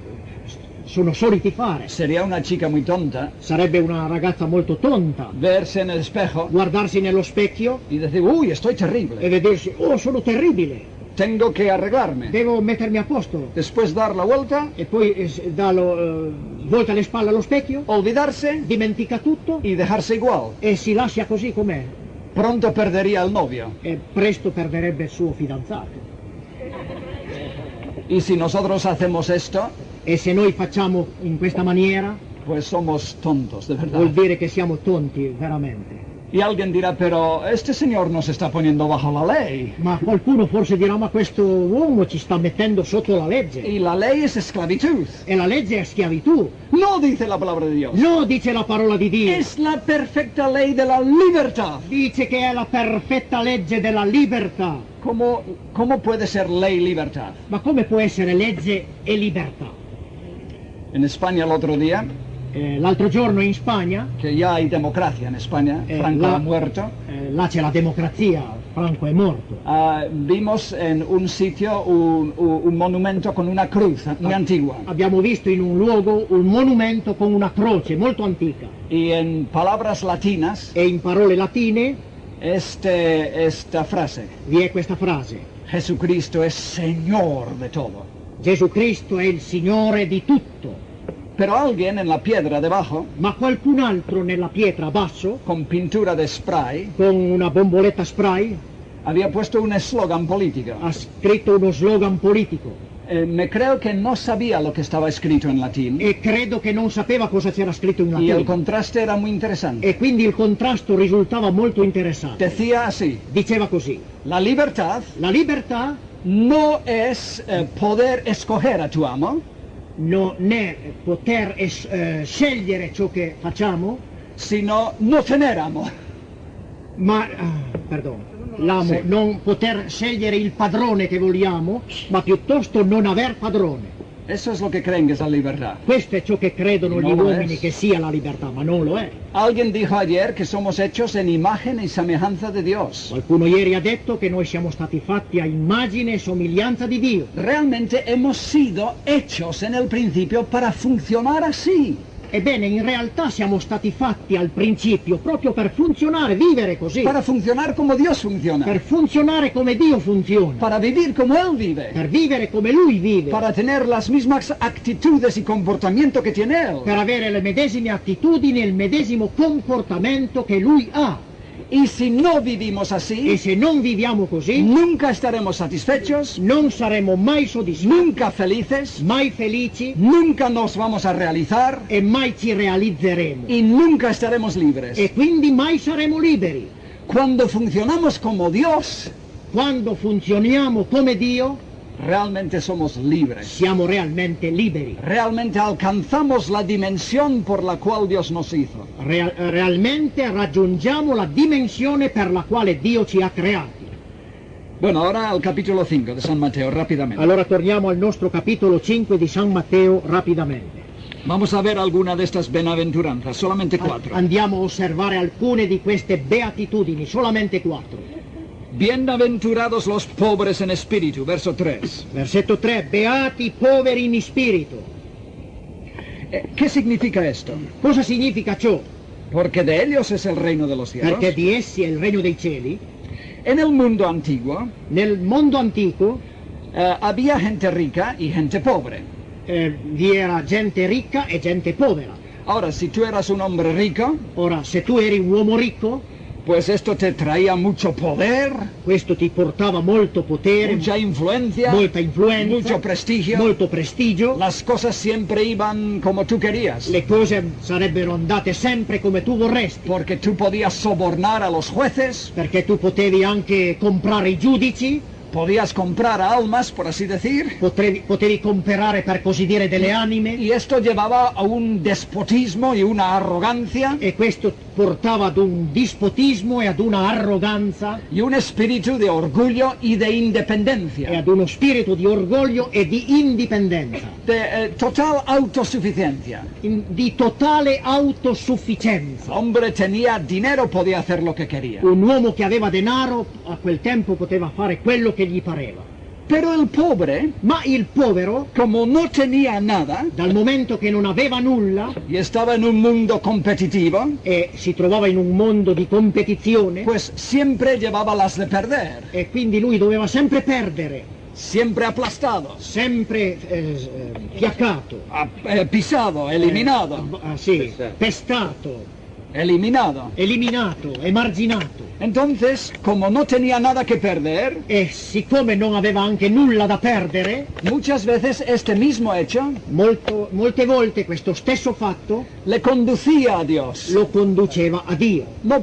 sono soliti fare. Sería una chica muy tonta Sarebbe una ragazza molto tonta verse en el espejo guardarsi nello specchio y decir, uy, estoy e terrible, vedersi, oh, sono terribile, tengo que arreglarme. devo mettermi a posto. Después dar la vuelta, E poi volta le spalle allo specchio, olvidarse dimentica tutto y dejarse igual. e si lascia così com'è. Pronto perdería al novio. E presto perderebbe il suo fidanzato. Y si nosotros hacemos esto, E se noi facciamo in questa maniera, pues somos tontos, de vuol verdad. dire che siamo tonti veramente. Y alguien dirá, pero este señor nos está poniendo bajo la ley. Ma qualcuno forse dirà, ma questo uomo ci sta mettendo sotto la legge. Y la ley es esclavitud. E la legge è schiavitù. No dice la palabra de Dios. No, dice la parola di Dio. Es la perfecta ley de la libertad. Dice che è la perfetta legge della libertà. ¿Cómo puede ser ley libertad? Ma come può essere legge e libertà? En España el otro día, L'altro giorno in Spagna, que ya hay democracia en España, Franco ha muerto, là c'è la democrazia, Franco è morto. vimos en un sitio un monumento con una cruz muy antigua. Abbiamo visto in un luogo un monumento con una croce molto antica Y en palabras latinas, e in parole latine esta frase, vi è questa frase: Jesucristo es Señor de todo. Gesù Cristo è il Signore di tutto. Pero alguien en la piedra debajo, Ma qualcun altro nella pietra basso, con pintura de spray, con una bomboletta spray, había puesto un eslogan político. ha scritto uno slogan politico Me creo que no sabía lo que estaba escrito en latín e credo che non sapeva cosa c'era scritto in y el latino. contraste era muy interesante. E quindi il contrasto risultava molto interessante. Decía así, Diceva così: la libertad la libertà no es poder escoger a tu amo, non è poter scegliere ciò che facciamo, sino no tener amo. ma l'amo, Sì. non poter scegliere il padrone che vogliamo, ma piuttosto non aver padrone. Eso es lo que creen que es la libertad. Questo è ciò che credono Non gli lo uomini è. che sia la libertà, ma non lo è. Alguien dijo ayer que somos hechos en imagen y semejanza de Dios. Qualcuno ieri ha detto che noi siamo stati fatti a immagine e somiglianza di Dio. Realmente hemos sido hechos en el principio para funcionar así. Ebbene, in realtà siamo stati fatti al principio proprio per funzionare, vivere così, Para funcionar como Dios funciona. per funzionare come Dio funziona, Para vivir como Él vive. per vivere come Lui vive, Para tener las mismas actitudes y comportamiento que tiene Él. per avere le medesime attitudini e il medesimo comportamento che Lui ha. Y si no vivimos E así, se non viviamo così, nunca estaremos satisfechos, non saremo mai soddisfatti, nunca felices, mai felici nunca nos vamos a realizar e mai ci realizzeremo. y nunca estaremos libres. E quindi mai saremo liberi. Cuando funcionamos como Dios, Quando funzioniamo come Dio, realmente somos libres. siamo realmente liberi. Realmente alcanzamos la dimensión por la cual Dios nos hizo. Realmente raggiungiamo la dimensione per la quale Dio ci ha creati. Bueno, ahora al capítulo 5 de San Mateo, rápidamente. Allora torniamo al nostro capitolo 5 di San Matteo rapidamente. Vamos a ver alguna de estas benaventuranzas, solamente 4. Andiamo a osservare alcune di queste beatitudini, solamente 4. Bienaventurados los pobres en espíritu, verso 3. Versetto 3, beati i poveri in spirito. ¿Qué significa esto? Cosa significa ciò? Porque de ellos es el reino de los cielos. Perché di essi è il regno dei cieli. En el mundo antiguo Nel mondo antico había gente rica y gente pobre. vi era gente ricca e gente povera. Ahora, si tú eras un hombre rico, Ora, se tu eri un uomo ricco, pues esto te traía mucho poder, questo ti portava molto potere, mucha influencia, molta influenza, mucho prestigio. molto prestigio. Las cosas siempre iban como tú querías, Le cose sarebbero andate sempre come tu vorresti, porque tú podías sobornar a los jueces, perché tu potevi anche comprare i giudici, podías comprar almas, por así decir, potevi comprare, per così dire, delle anime, y esto llevaba a un despotismo y una arrogancia e questo portava ad un dispotismo e ad una arroganza y un espíritu de orgullo y de e independencia, ad uno spirito di orgoglio e di indipendenza, de total autosuficiencia. di totale autosufficienza. Hombre tenía dinero, podía hacer lo que quería. Un uomo che aveva denaro a quel tempo poteva fare quello che gli pareva. Pero el pobre, Ma il povero, como no tenía nada dal momento che non aveva nulla y estaba en un mundo competitivo, e si trovava in un mondo di competizione, pues siempre llevaba las de perder, e quindi lui doveva sempre perdere, siempre aplastado, sempre fiaccato, pisado, eliminado, sì, pestato, eliminado. eliminato, emarginato. Entonces, como no tenía nada que perder, E siccome non aveva anche nulla da perdere, muchas veces este mismo hecho molte volte questo stesso fatto le conducía a Dios. lo conduceva a Dio. No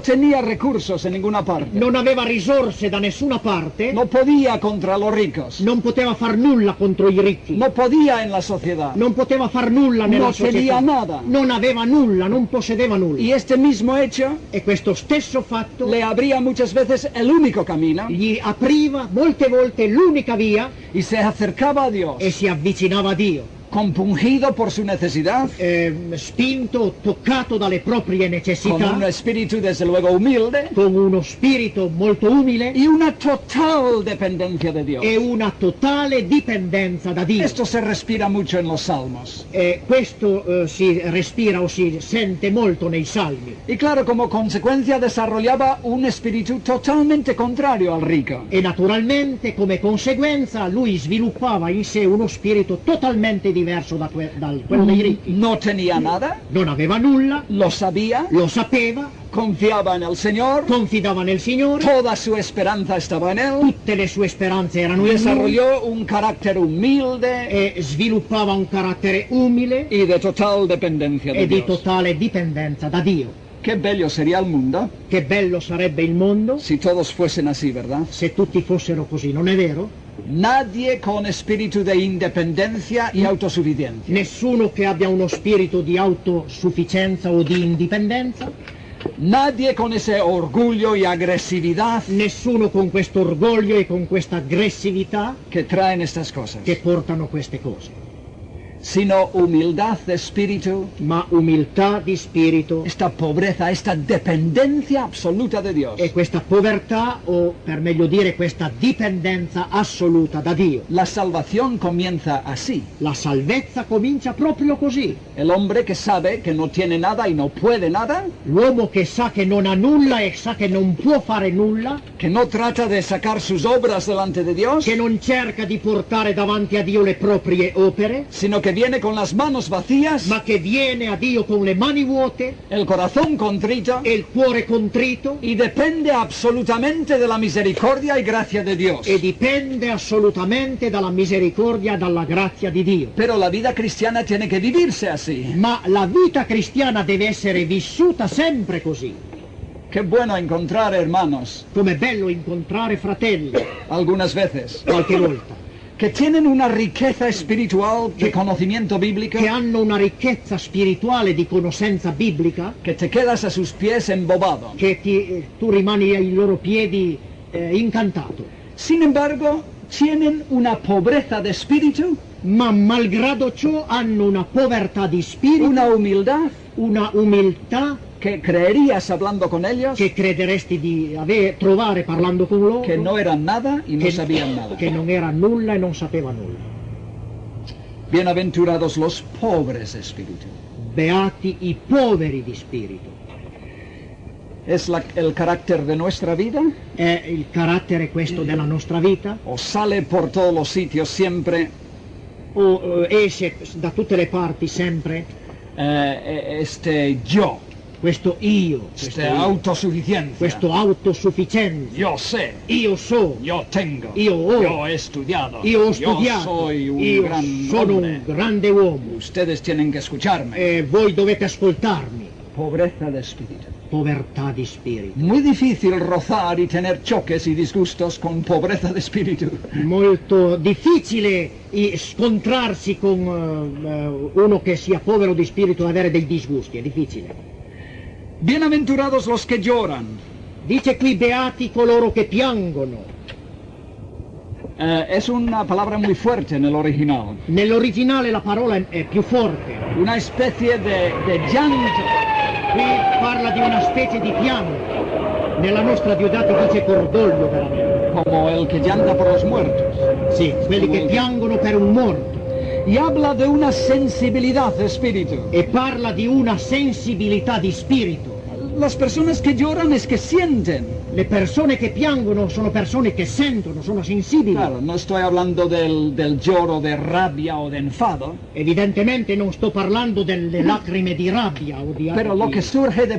tenía recursos en ninguna parte. Non aveva risorse da nessuna parte, No podía contra los ricos. non poteva far nulla contro i ricchi, No podía en la sociedad. non poteva far nulla nella No tenía società, nada. non aveva nulla, non possedeva nulla. Y este mismo hecho E questo stesso fatto le abría muchas veces el único camino gli apriva molte volte l'unica via y se acercaba a Dios, e si avvicinava a Dio, compungido por su necesidad, spinto, toccato dalle proprie con necessità, un espíritu desde luego humilde con uno spirito molto umile y una total dependencia de Dios. e una totale dipendenza da Dio. Esto se respira mucho en los salmos. Questo si respira o si sente molto nei salmi. Y claro, como consecuencia desarrollaba un espíritu totalmente contrario al rico. E naturalmente, come conseguenza, lui sviluppava in sé uno spirito totalmente diverso da quello dei ricchi. No tenía nada, Non aveva nulla, lo sabía, lo sapeva, confiaba en el Señor, confidava nel Signore, toda su esperanza estaba en Él, tutte le sue speranze erano in lui desarrolló un carácter humilde e sviluppava un carattere umile y de total dependencia de e di Dios. totale dipendenza da Dio. Qué bello sería el mundo Che bello sarebbe il mondo si todos fuesen así, ¿verdad? se tutti fossero così, non è vero? Nadie con espíritu de independencia y autosuficiencia. Nessuno che abbia uno spirito di autosufficienza o di indipendenza, Nadie con ese orgullo y agresividad nessuno con questo orgoglio e con questa aggressività que traen estas cosas, che portano queste cose, sino humildad de espíritu, ma umiltà di spirito esta pobreza, esta dependencia absoluta de Dios. e questa povertà, o per meglio dire questa dipendenza assoluta da Dio. La salvación comienza así. La salvezza comincia proprio così. El hombre que sabe que no tiene nada y no puede nada, L'uomo che sa che non ha nulla e sa che non può fare nulla, que no trata de sacar sus obras delante de Dios, che non cerca di portare davanti a Dio le proprie opere, sino que viene con las manos vacías, ma che viene a Dio con le mani vuote el corazón contrito e il cuore contrito y depende absolutamente de la misericordia y gracia de Dios. e dipende assolutamente dalla misericordia e dalla grazia di Dio. Pero la vida cristiana tiene que vivirse así. Ma la vita cristiana deve essere vissuta sempre così. Qué bueno encontrar hermanos, Com'è bello incontrare fratelli, algunas veces, qualche volta, que tienen una riqueza espiritual de conocimiento bíblico, che hanno una ricchezza spirituale di conoscenza biblica, que te quedas a sus pies embobado. che tu rimani ai loro piedi incantato. Sin embargo, tienen una pobreza de espíritu, Ma malgrado ciò hanno una povertà di spirito, una humildad una umiltà que creerías hablando con ellos che crederesti di trovare parlando con loro, que no eran nada y no che, sabían nada. che non era nulla e non sapeva nulla. Bienaventurados los pobres de espíritu. Beati i poveri di spirito. ¿Es el carácter de nuestra vida? È il carattere questo della nostra vita? ¿O sale por todos los sitios siempre O esce da tutte le parti sempre este yo, questo io, esta autosuficiencia? questo autosufficienza? Yo sé, Io so, yo tengo, Io ho, yo he estudiado, io ho yo studiato, soy un io gran sono hombre. un grande uomo, Ustedes tienen que escucharme. voi dovete ascoltarmi. Pobreza de espíritu. Povertà di spirito. Muy difícil rozar y tener choques y disgustos con pobreza de espíritu. Molto difficile scontrarsi con uno che sia povero di spirito e avere dei disgusti, è difficile. Bienaventurados los que lloran. Dice qui beati coloro che piangono. Es una palabra muy fuerte en el original. Nell'originale la parola è più forte. Una especie de llanto. Qui parla di una specie di pianto. Nella nostra Diodati dice cordoglio veramente. como el que llanta por los muertos. Sì, quelli che piangono per un morto. Y habla de una sensibilidad de espíritu. E parla di una sensibilità di spirito. Las personas que lloran es que sienten. Le persone che piangono sono persone che sentono, sono sensibili. Claro, no estoy hablando del lloro de rabia o de enfado, Evidentemente non sto parlando delle lacrime di rabbia o di pero lo que surge de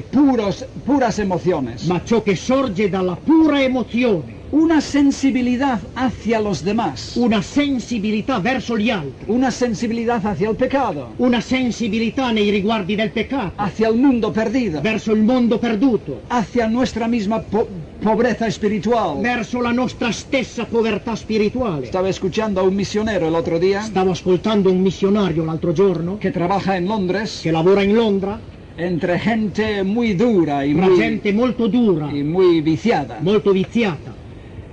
puras emociones. ma ciò che sorge dalla pura emozione, Una sensibilidad hacia los demás. una sensibilità verso gli altri, Una sensibilidad hacia el pecado. una sensibilità nei riguardi del peccato, Hacia el mundo perdido. verso il mondo perduto, Hacia nuestra misma pobreza espiritual. verso la nostra stessa povertà spirituale. Estaba escuchando a un misionero el otro día Stavo ascoltando un missionario l'altro giorno que trabaja en Londres che lavora in Londra, entre gente muy dura y tra muy, gente molto dura, y muy viciada. molto viziata,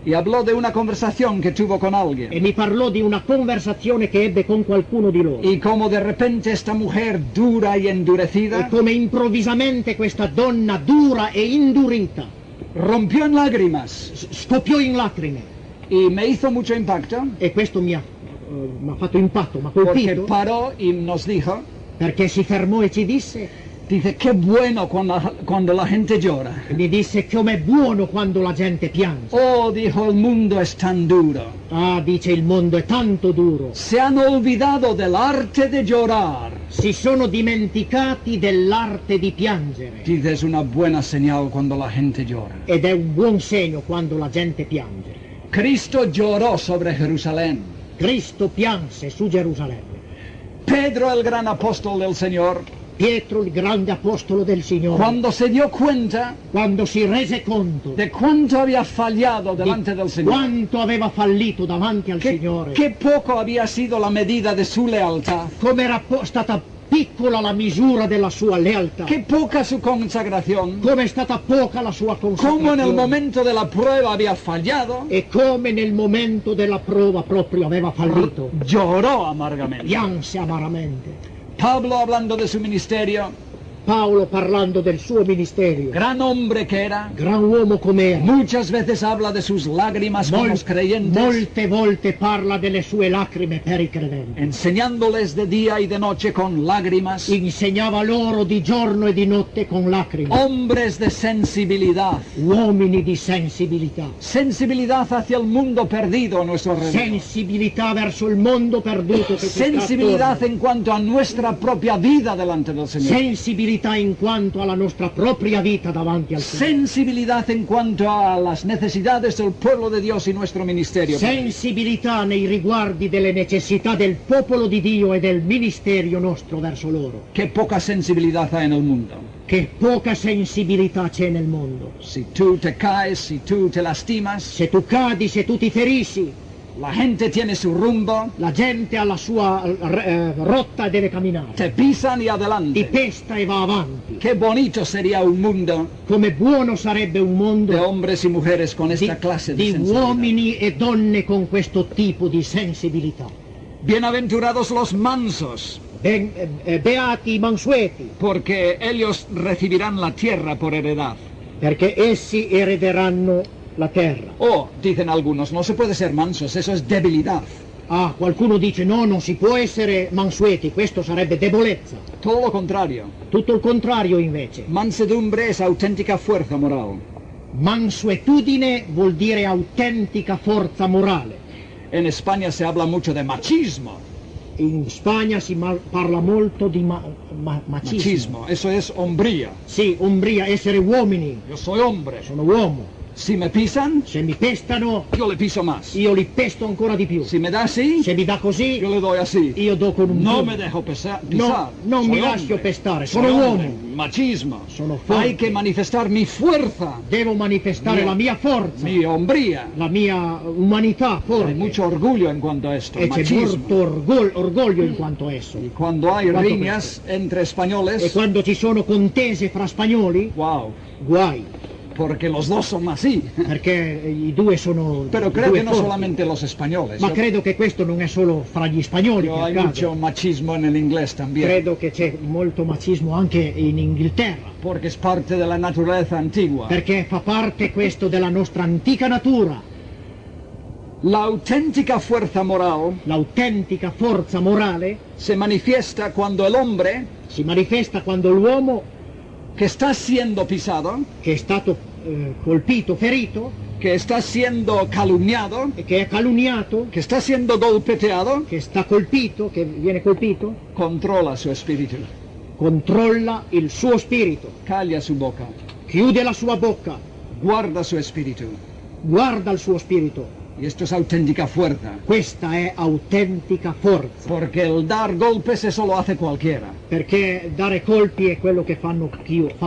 Y habló de una conversación que tuvo con alguien. e mi parlò di una conversazione che ebbe con qualcuno di loro. Y como de repente esta mujer dura y E endurecida come improvvisamente questa donna dura e indurita rompió en lágrimas scoppiò in lacrime. y me hizo mucho impacto E questo mi ha fatto impatto, mi ha porque colpito, paró y nos dijo, perché si fermò e ci disse, dice, qué bueno cuando la gente llora. mi disse com'è buono quando la gente piange. Oh, dijo, el mundo es tan duro. Ah, dice, il mondo è tanto duro. Se han olvidado del arte de llorar. Si sono dimenticati dell'arte di piangere. Dice, es una buena señal cuando la gente llora. Ed è un buon segno quando la gente piange. Cristo lloró sobre Jerusalén. Cristo pianse su Gerusalemme. Pedro, el gran apóstol del Señor, Pietro, il grande apostolo del Signore, cuando se dio cuenta quando si rese conto de cuánto había fallado delante del Señor, quanto aveva fallito davanti al Signore, qué poco había sido la medida de su lealtad, come era stata piccola la misura della sua lealtà, qué poca su consagración, come è stata poca la sua cómo en el consacrazione momento de la prueba había fallado, e come nel momento della prova proprio aveva fallito. lloró amargamente. Pianse amaramente. Pablo, hablando de su ministerio, Paolo, parlando del suo ministero, gran hombre que era, gran uomo com'era, muchas veces habla de sus lágrimas con los creyentes, molte volte parla delle sue lacrime per i credenti. enseñándoles de día y de noche con lágrimas, Insegnava loro di giorno e di notte con lacrime. hombres de sensibilidad, Uomini di sensibilità. sensibilidad hacia el mundo perdido a nuestro alrededor, Sensibilità verso il mondo perduto che ci sta sensibilidad attorno. en cuanto a nuestra propia vida delante del Señor, Sensibilità in quanto alla nostra propria vita davanti al Signore. sensibilidad en cuanto a las necesidades del pueblo de Dios y nuestro ministerio. Sensibilità nei riguardi delle necessità del popolo di Dio e del ministerio nostro verso loro. Qué poca sensibilidad hay en el mundo. Che poca sensibilità c'è nel mondo. Si tú te caes, si tú te lastimas, Se tu cadi, se tu ti ferisci, la gente tiene su rumbo, la gente ha la sua rotta e deve camminare. te pisan y Ti adelante. pesta e va avanti. Qué bonito sería un mundo Come buono sarebbe un de mondo hombres y mujeres con di, esta clase de di sensibilidad. uomini e donne con questo tipo di sensibilità. Bienaventurados los mansos, Beati i mansueti, porque ellos recibirán la tierra por heredad. perché essi erederanno la terra. Oh, dicen algunos, no se puede ser mansos, eso es debilidad. Ah, qualcuno dice no, non si può essere mansueti, questo sarebbe debolezza. Todo lo contrario. Tutto il contrario invece. Mansedumbre es auténtica fuerza moral. Mansuetudine vuol dire autentica forza morale. En España se habla mucho de machismo. In Spagna si parla molto di machismo. Machismo, eso es hombría. Sì, ombria, essere uomini. Yo soy hombre. Sono uomo. Si me pisan, Se mi pestano, yo le piso más. io li pesto ancora di più. Si me da así, Se mi dà così, yo le doy así. io do con un No pugno. me dejo pisar. No, non Soy mi lascio hombre. pestare, Soy sono hombre. uomo. Machismo. Sono forte. Hay que manifestar mi fuerza, Devo manifestare Mio- la mia forza, mi hombría. la mia umanità forte. Hay mucho orgullo en cuanto a esto. E c'è Machismo. molto orgoglio in quanto a esso. Y cuando hay Quanto riñas entre E españoles, quando ci sono contese fra spagnoli, wow, guai, porque los dos son así. perché i due sono Pero creo due que no forti. solamente los españoles. Ma Yo- credo che questo non è solo fra gli spagnoli yo che hay accade. mucho machismo en el inglés también, Credo che c'è molto macismo anche in Inghilterra, porque es parte de la naturaleza antigua. perché fa parte questo della nostra antica natura. La auténtica fuerza moral L'autentica forza morale se manifiesta cuando el hombre si manifesta quando l'uomo que está siendo pisado, che è stato colpito, ferito, que está siendo calumniado, e che è calunniato, que está siendo golpeteado, che sta colpito, che viene colpito, controla su espíritu, controlla il suo spirito, calla su boca, chiude la sua bocca, guarda su espíritu. guarda il suo spirito. Y esto es auténtica fuerza, Questa è autentica forza, porque el dar golpes eso lo hace cualquiera. perché dare colpi è quello che fa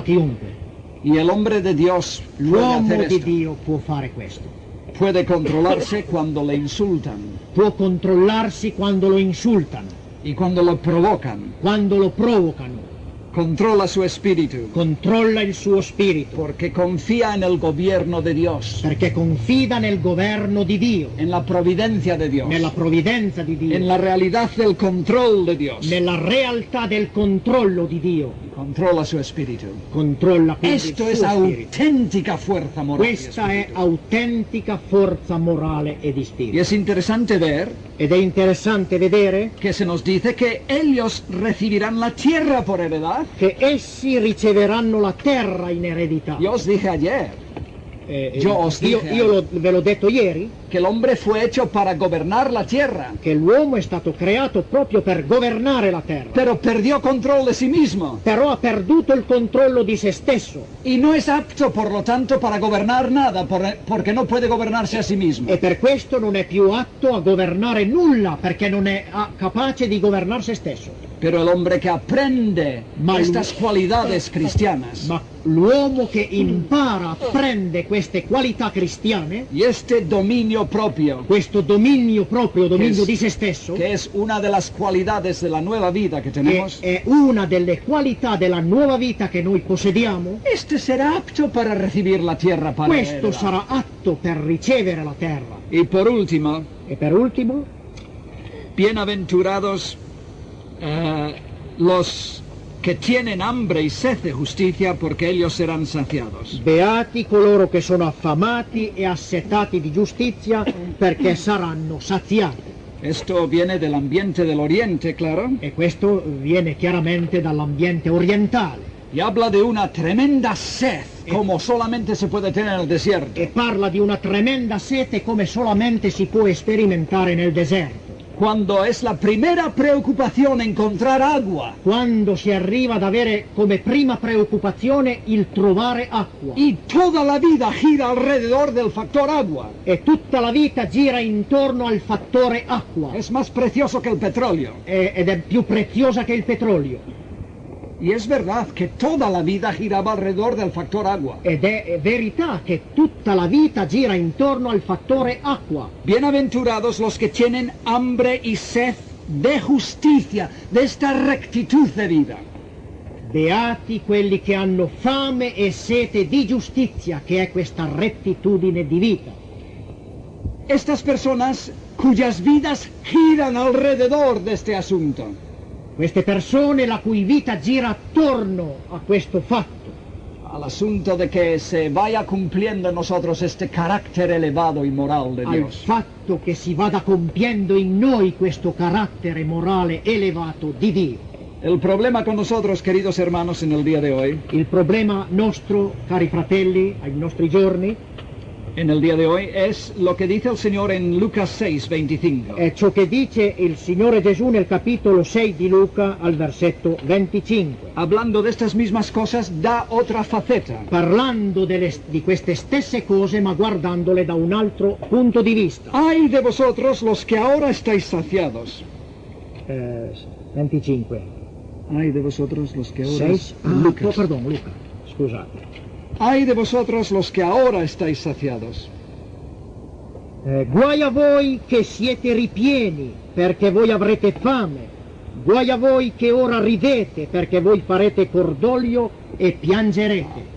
chiunque. Y el hombre de Dios puede L'uomo hacer di esto. Dio può fare questo. Puede controlarse cuando le insultan Può controllarsi quando lo insultano, y cuando lo provocan. quando lo provocano. Controla su espíritu Controlla il suo spirito, porque confía en el gobierno de Dios, perché confida nel governo di Dio, en la providencia de Dios, nella provvidenza di Dio, en la realidad del control de Dios. nella realtà del controllo di Dio. Controla su espíritu. Controlla quindi il Esto suo es spirito. auténtica fuerza moral. y Questa è espiritual. autentica forza morale e di Y spirito. es interesante ver Ed è interessante vedere que se nos dice que ellos recibirán la tierra por heredad. che essi riceveranno la terra in eredità. Yo os dije ayer Yo os dije ve l'ho detto ieri que el hombre fue hecho para gobernar la tierra, che l'uomo è stato creato proprio per governare la terra, pero perdió control de sí mismo però ha perduto il controllo di se stesso y no es apto, por lo tanto, para gobernar nada, porque no puede gobernarse a sí mismo. e per questo non è più atto a governare nulla, perché non è capace di governare se stesso. Pero el hombre que aprende Ma estas cualidades cristianas Ma l'uomo che impara, apprende queste qualità cristiane, y este dominio propio, questo dominio proprio, dominio Che di se stesso, que es una de las cualidades de la nueva vida que che tenemos, è una delle qualità della nuova vita che noi possediamo, este será apto para recibir la tierra para questo heredar. sarà atto per ricevere la terra. Y por último, E per ultimo, bienaventurados los que tienen hambre y sed de justicia, porque ellos serán saciados. beati coloro che sono affamati e assetati di giustizia, perché saranno saziati. Esto viene del ambiente del Oriente, claro, E questo viene chiaramente dall'ambiente orientale. y habla de una tremenda sed, como solamente se puede tener en el desierto. E parla di una tremenda sete come solamente si può sperimentare nel deserto. Cuando es la primera preocupación encontrar agua, Quando si arriva ad avere come prima preoccupazione il trovare acqua. y toda la vida gira alrededor del factor agua. E tutta la vita gira intorno al fattore acqua. Es más precioso que el petróleo. Ed è più preziosa che il petrolio. Y es verdad que toda la vida giraba alrededor del factor agua. Ed è verità che tutta la vita gira intorno al fattore acqua. Bienaventurados los que tienen hambre y sed de justicia, de esta rectitud de vida. Beati quelli che hanno fame e sete di giustizia, che è questa rettitudine di vita. Estas personas cuyas vidas giran alrededor de este asunto. Queste persone la cui vita gira attorno a questo fatto, Al asunto de que se vaya cumpliendo en nosotros este carácter elevado y moral de al Dios. fatto che si vada compiendo in noi questo carattere morale elevato di Dio. El problema con nosotros, queridos hermanos, en el día de hoy, Il problema nostro, cari fratelli, ai nostri giorni, es lo que dice el Señor en Lucas 6:25. è ciò che dice il Signore Gesù nel capitolo 6 di Luca al versetto 25. Hablando de estas mismas cosas, da otra faceta. Parlando di queste stesse cose, ma guardandole da un altro punto di vista. Ay de vosotros los que ahora estáis saciados. 25. Ay de vosotros los que ahora... 6. Lucas. Pardon, Luca, scusate. Ay de vosotros los que ahora estáis saciados. Guai a voi che siete ripieni, perché voi avrete fame. Guai a voi che ora ridete, perché voi farete cordoglio e piangerete.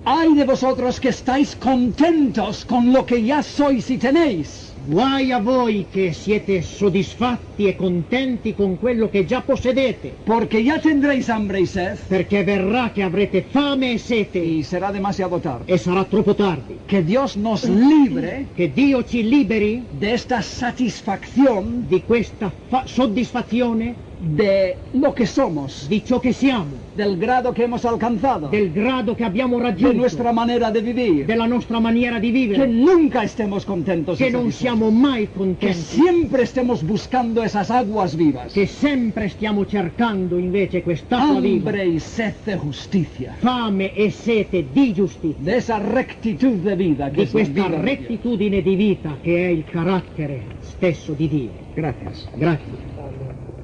Ay de vosotros que estáis contentos con lo que ya sois y tenéis. Guai a voi che siete soddisfatti e contenti con quello che già possedete, porque ya tendréis hambre y sed perché verrà che avrete fame e sete y será demasiado tarde. e sarà troppo tardi. Que Dios nos libre Che Dio ci liberi de esta satisfacción di questa soddisfazione de lo que somos, di ciò che siamo, del grado que hemos alcanzado, del grado che abbiamo de raggiunto, nuestra manera de vivir, della nostra maniera di que vivere, nunca estemos contentos che y non satisfechos, siamo mai que contenti, siempre estemos buscando esas aguas vivas, che sempre stiamo cercando invece quest'acqua viva, hambre y sed de justicia, fame e sete di giustizia, de esa rectitud de vida que di es la questa vida de Dios. rettitudine di vita che è il carattere stesso di Dio. Gracias. Grazie.